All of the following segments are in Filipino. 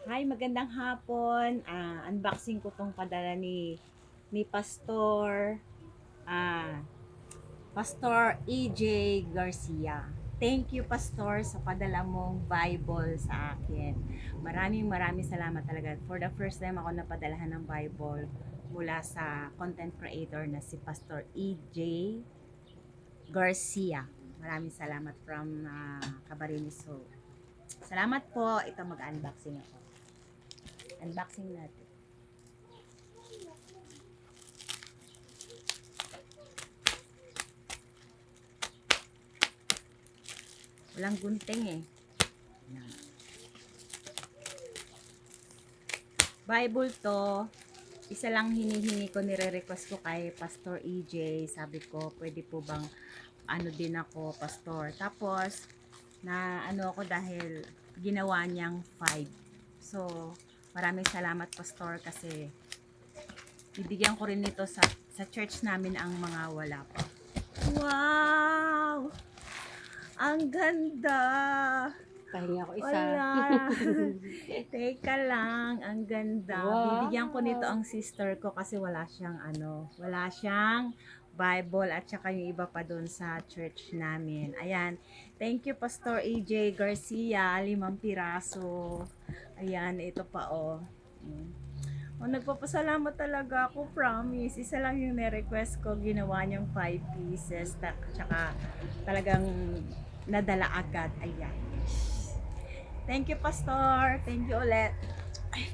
Hi, magandang hapon. Unboxing ko tong padala ni Pastor ah Pastor EJ Garcia. Thank you, Pastor, sa padala mong Bible sa akin. Maraming salamat talaga. For the first time ako napadalahan ng Bible mula sa content creator na si Pastor EJ Garcia. Maraming salamat from Cabarines. So, salamat po. Ito mag-unboxing ako. Unboxing natin. Walang gunting eh. Yan. Bible to. Isa lang hinihingi ko, nire-request ko kay Pastor EJ. Sabi ko, pwede po bang ano din ako, Pastor. Tapos, na ano ako dahil ginawa niyang 5. So, maraming salamat, Pastor, kasi bibigyan ko rin nito sa church namin ang mga wala pa. Wow! Ang ganda! Pahinga ko isa. Wala. Teka lang, ang ganda. Wow. Bibigyan ko nito ang sister ko kasi wala siyang Bible at saka yung iba pa doon sa church namin. Ayan. Thank you, Pastor EJ Garcia. 5 piraso. Ayan, ito pa oh. Nagpapasalamat talaga ako, promise. Isa lang yung ni-request ko, ginawa niyang 5 pieces. Tsaka talagang nadala agad. Ayan. Thank you, Pastor. Thank you ulit. Ay,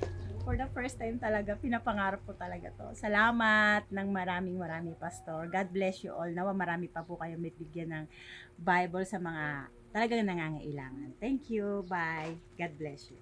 for the first time talaga, pinapangarap ko talaga to. Salamat ng maraming Pastor. God bless you all. Nawa marami pa po kayo bigyan ng Bible sa mga talagang nangangailangan. Thank you. Bye. God bless you.